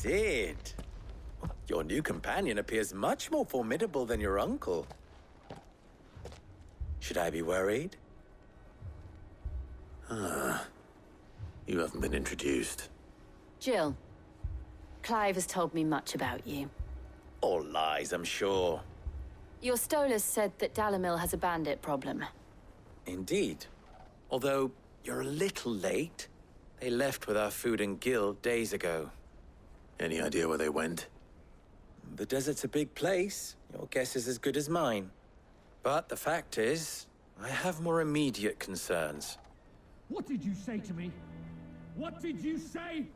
Sid! Your new companion appears much more formidable than your uncle. Should I be worried? You haven't been introduced. Jill, Clive has told me much about you. All lies, I'm sure. Your Stolas said that Dalamil has a bandit problem. Indeed. Although, you're a little late. They left with our food and guild days ago. Any idea where they went? The desert's a big place. Your guess is as good as mine. But the fact is, I have more immediate concerns. What did you say to me? What did you say?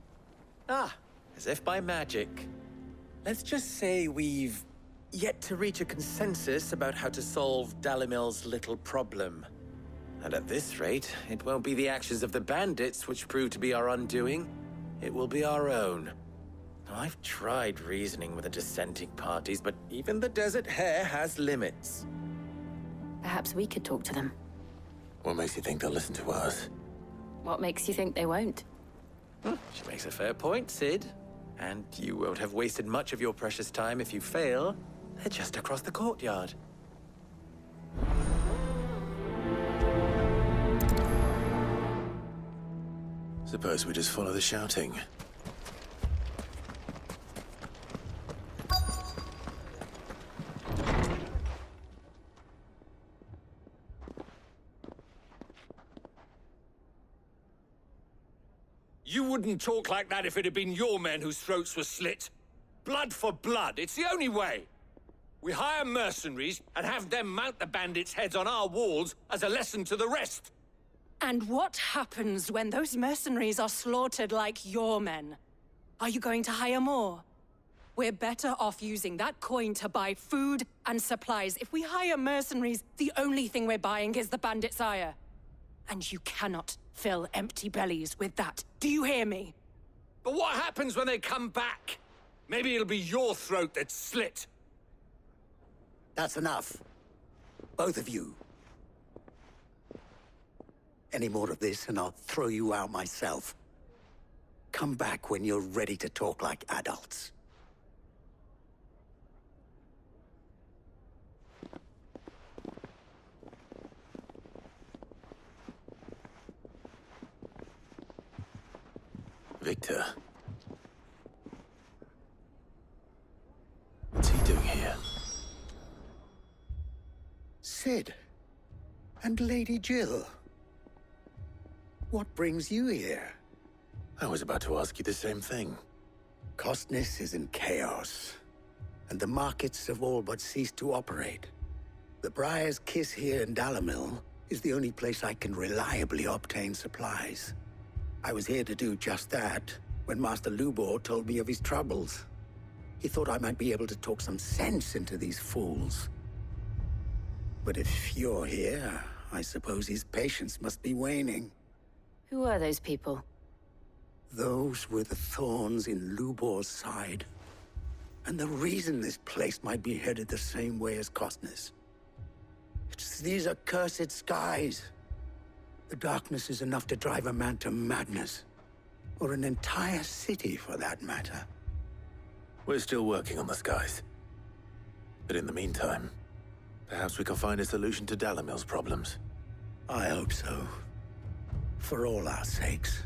Ah, as if by magic. Let's just say we've yet to reach a consensus about how to solve Dalamil's little problem. And at this rate, it won't be the actions of the bandits which prove to be our undoing. It will be our own. Now, I've tried reasoning with the dissenting parties, but even the Desert Hare has limits. Perhaps we could talk to them. What makes you think they'll listen to us? What makes you think they won't? She makes a fair point, Sid. And you won't have wasted much of your precious time if you fail. They're just across the courtyard. Suppose we just follow the shouting. You wouldn't talk like that if it had been your men whose throats were slit. Blood for blood, it's the only way. We hire mercenaries and have them mount the bandits' heads on our walls as a lesson to the rest. And what happens when those mercenaries are slaughtered like your men? Are you going to hire more? We're better off using that coin to buy food and supplies. If we hire mercenaries, the only thing we're buying is the bandits' ire. And you cannot fill empty bellies with that. Do you hear me? But what happens when they come back? Maybe it'll be your throat that's slit. That's enough. Both of you. Any more of this and I'll throw you out myself. Come back when you're ready to talk like adults. Victor. What's he doing here? Sid. And Lady Jill. What brings you here? I was about to ask you the same thing. Costness is in chaos, and the markets have all but ceased to operate. The Briar's Kiss here in Dalamil is the only place I can reliably obtain supplies. I was here to do just that when Master Lubor told me of his troubles. He thought I might be able to talk some sense into these fools. But if you're here, I suppose his patience must be waning. Who are those people? Those were the thorns in Lubor's side. And the reason this place might be headed the same way as Costness. It's these accursed skies. The darkness is enough to drive a man to madness. Or an entire city, for that matter. We're still working on the skies. But in the meantime, perhaps we can find a solution to Dalamil's problems. I hope so. For all our sakes.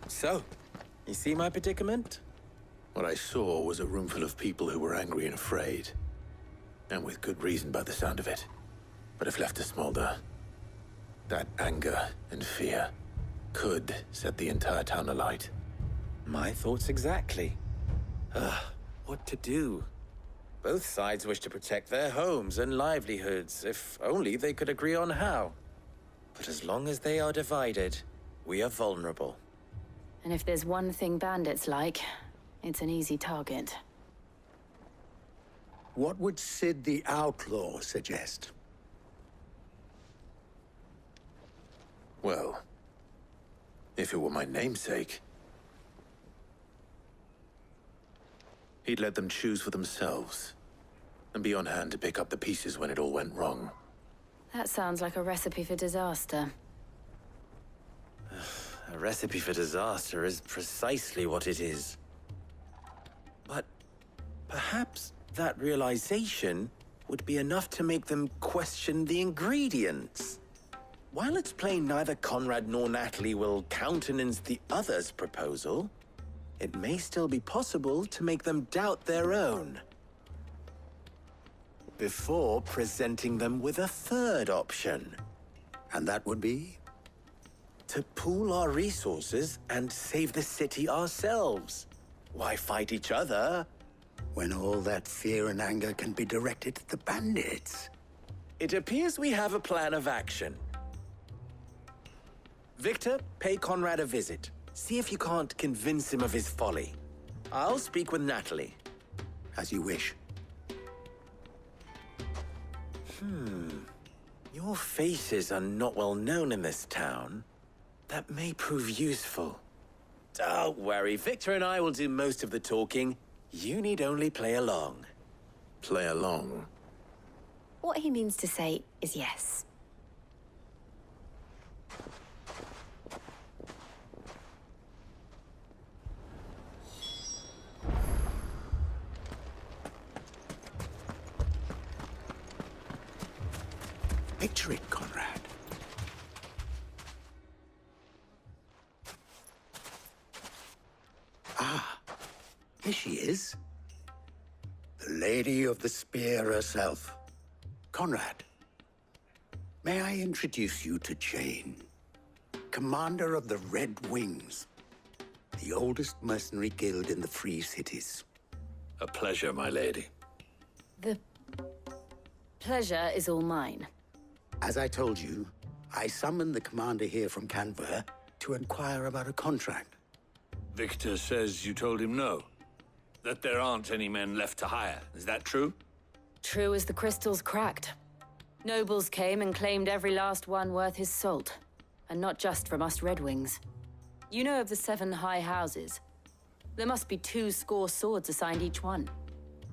So, you see my predicament? What I saw was a room full of people who were angry and afraid. And with good reason by the sound of it. But if left to smolder, that anger and fear could set the entire town alight. My thoughts exactly. What to do? Both sides wish to protect their homes and livelihoods, if only they could agree on how. But as long as they are divided, we are vulnerable. And if there's one thing bandits like, it's an easy target. What would Sid the Outlaw suggest? Well, if it were my namesake, He'd let them choose for themselves, and be on hand to pick up the pieces when it all went wrong. That sounds like a recipe for disaster. A recipe for disaster is precisely what it is. But perhaps that realization would be enough to make them question the ingredients. While it's plain neither Conrad nor Natalie will countenance the other's proposal, it may still be possible to make them doubt their own, before presenting them with a third option. And that would be? To pool our resources and save the city ourselves. Why fight each other When all that fear and anger can be directed at the bandits. It appears we have a plan of action. Victor, pay Conrad a visit. See if you can't convince him of his folly. I'll speak with Natalie. As you wish. Your faces are not well known in this town. That may prove useful. Don't worry, Victor and I will do most of the talking. You need only play along. Play along. What he means to say is yes. Picture it, Conrad. Ah, here she is. The Lady of the Spear herself. Conrad, may I introduce you to Jane, commander of the Red Wings, the oldest mercenary guild in the Free Cities. A pleasure, my lady. The pleasure is all mine. As I told you, I summoned the commander here from Canver to inquire about a contract. Victor says you told him no. That there aren't any men left to hire. Is that true? True as the crystals cracked. Nobles came and claimed every last one worth his salt. And not just from us Red Wings. You know of the 7 high houses. There must be 2 swords assigned each one.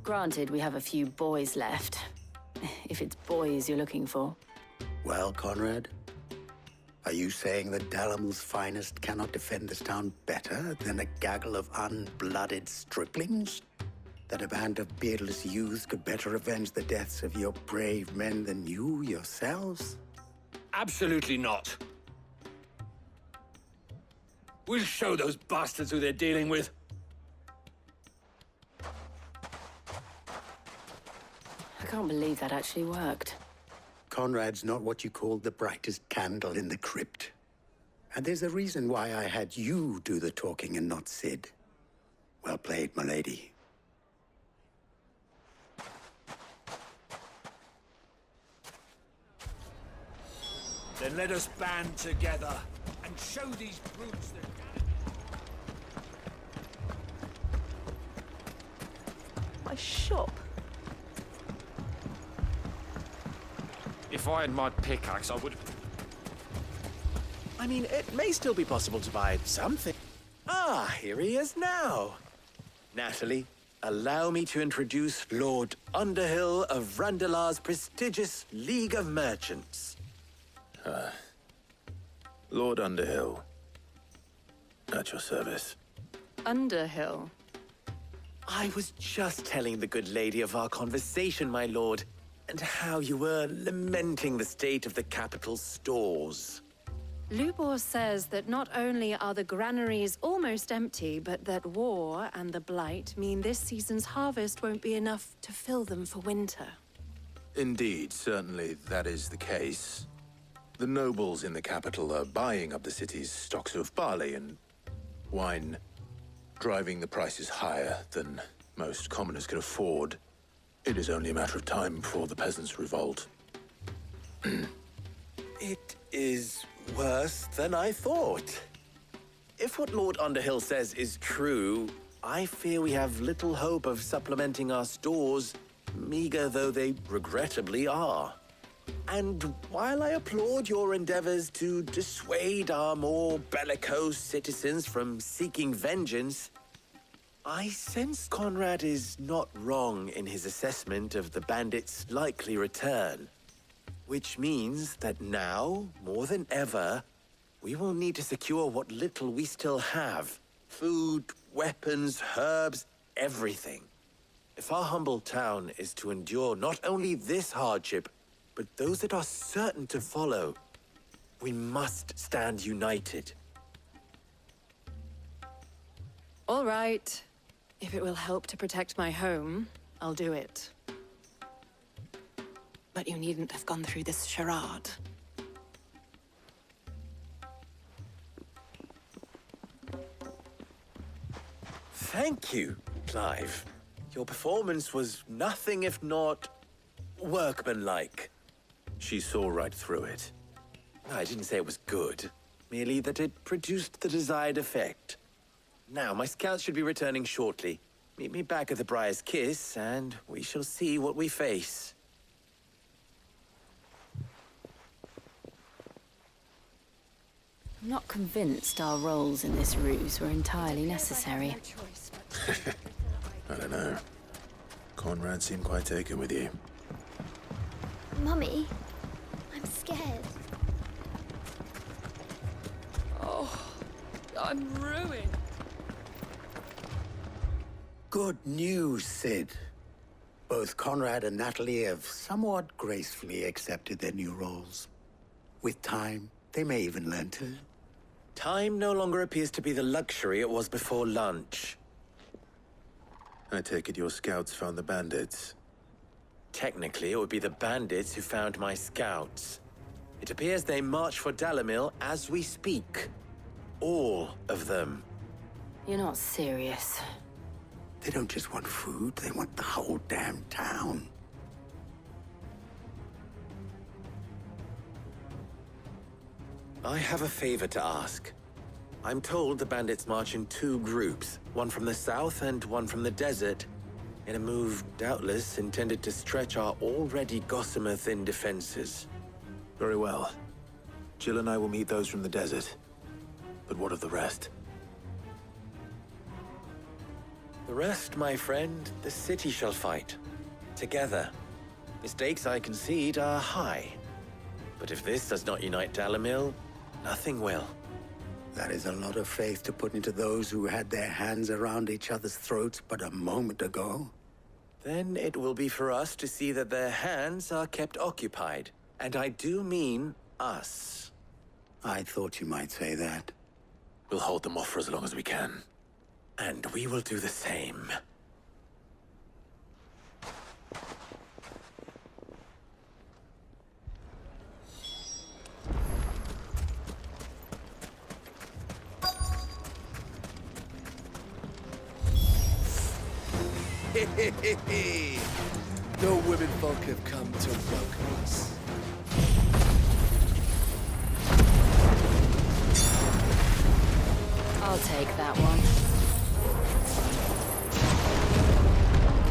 Granted, we have a few boys left. If it's boys you're looking for. Well, Conrad, are you saying that Dalamil's finest cannot defend this town better than a gaggle of unblooded striplings? That a band of beardless youths could better avenge the deaths of your brave men than you yourselves? Absolutely not. We'll show those bastards who they're dealing with. I can't believe that actually worked. Conrad's not what you call the brightest candle in the crypt. And there's a reason why I had you do the talking and not Sid. Well played, my lady. Then let us band together and show these brutes that... My shop. If I had my pickaxe, I would... I mean, it may still be possible to buy something. Ah, here he is now. Natalie, allow me to introduce Lord Underhill of Randalar's prestigious League of Merchants. Lord Underhill. At your service. Underhill. I was just telling the good lady of our conversation, my lord, and how you were lamenting the state of the capital's stores. Lubor says that not only are the granaries almost empty, but that war and the Blight mean this season's harvest won't be enough to fill them for winter. Indeed, certainly that is the case. The nobles in the capital are buying up the city's stocks of barley and wine, driving the prices higher than most commoners can afford. It is only a matter of time before the peasants revolt. It is worse than I thought. If what Lord Underhill says is true, I fear we have little hope of supplementing our stores, meager though they regrettably are. And while I applaud your endeavors to dissuade our more bellicose citizens from seeking vengeance, I sense Conrad is not wrong in his assessment of the bandits' likely return. Which means that now, more than ever, we will need to secure what little we still have. Food, weapons, herbs, everything. If our humble town is to endure not only this hardship, but those that are certain to follow, we must stand united. All right. If it will help to protect my home, I'll do it. But you needn't have gone through this charade. Thank you, Clive. Your performance was nothing if not workmanlike. She saw right through it. I didn't say it was good, merely that it produced the desired effect. Now, my scouts should be returning shortly. Meet me back at the Briar's Kiss, and we shall see what we face. I'm not convinced our roles in this ruse were entirely necessary. I don't know. Conrad seemed quite taken with you. Mummy, I'm scared. Oh, I'm ruined. Good news, Sid. Both Conrad and Natalie have somewhat gracefully accepted their new roles. With time, they may even learn to. Time no longer appears to be the luxury it was before lunch. I take it your scouts found the bandits. Technically, it would be the bandits who found my scouts. It appears they march for Dalimil as we speak. All of them. You're not serious. They don't just want food, they want the whole damn town. I have a favor to ask. I'm told the bandits march in two groups, one from the south and one from the desert, in a move doubtless intended to stretch our already gossamer-thin defenses. Very well. Jill and I will meet those from the desert. But what of the rest? The rest, my friend, the city shall fight. Together. The stakes, I concede, are high. But if this does not unite Dalimil, nothing will. That is a lot of faith to put into those who had their hands around each other's throats but a moment ago. Then it will be for us to see that their hands are kept occupied. And I do mean us. I thought you might say that. We'll hold them off for as long as we can. And we will do the same. No women folk have come to welcome us. I'll take that one.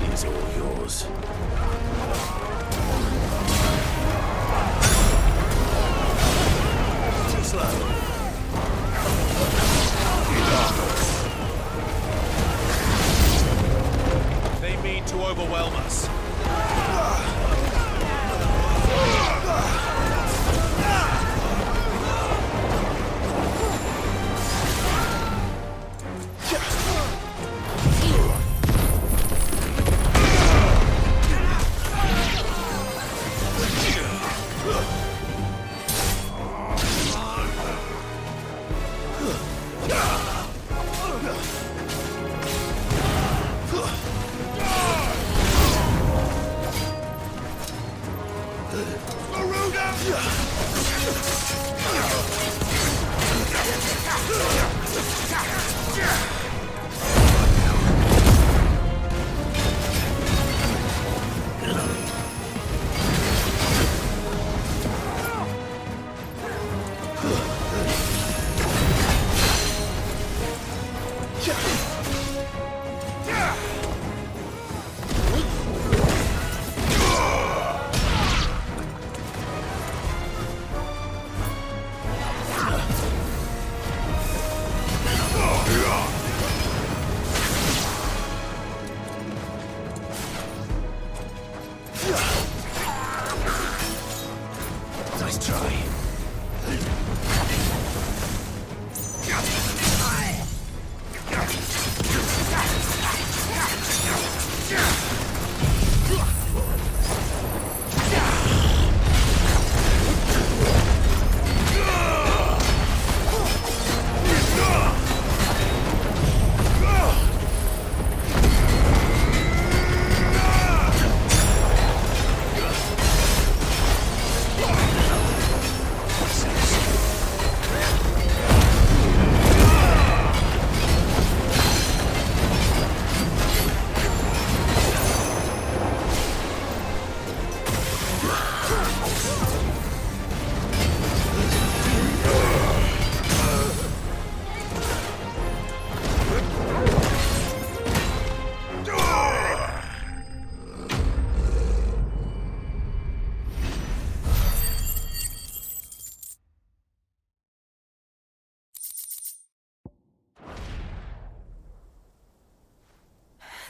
He's all yours. Too slow. They mean to overwhelm us.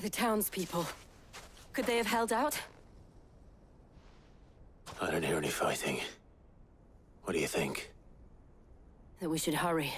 The townspeople. Could they have held out? I don't hear any fighting. What do you think? That we should hurry.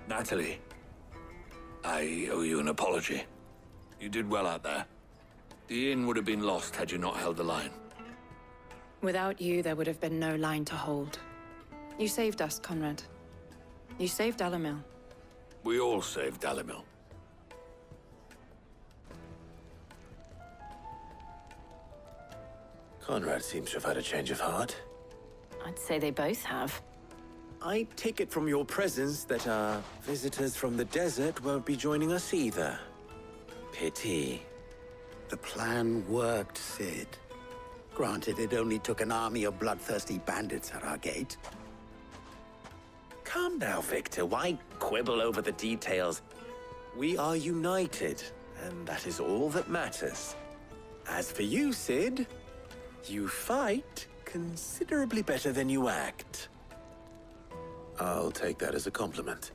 Natalie, I owe you an apology. You did well out there. The inn would have been lost had you not held the line. Without you, there would have been no line to hold. You saved us, Conrad. You saved Dalimil. We all saved Dalimil. Conrad seems to have had a change of heart. I'd say they both have. I take it from your presence that our visitors from the desert won't be joining us either. Pity. The plan worked, Sid. Granted, it only took an army of bloodthirsty bandits at our gate. Calm now, Victor. Why quibble over the details? We are united, and that is all that matters. As for you, Sid, you fight considerably better than you act. I'll take that as a compliment.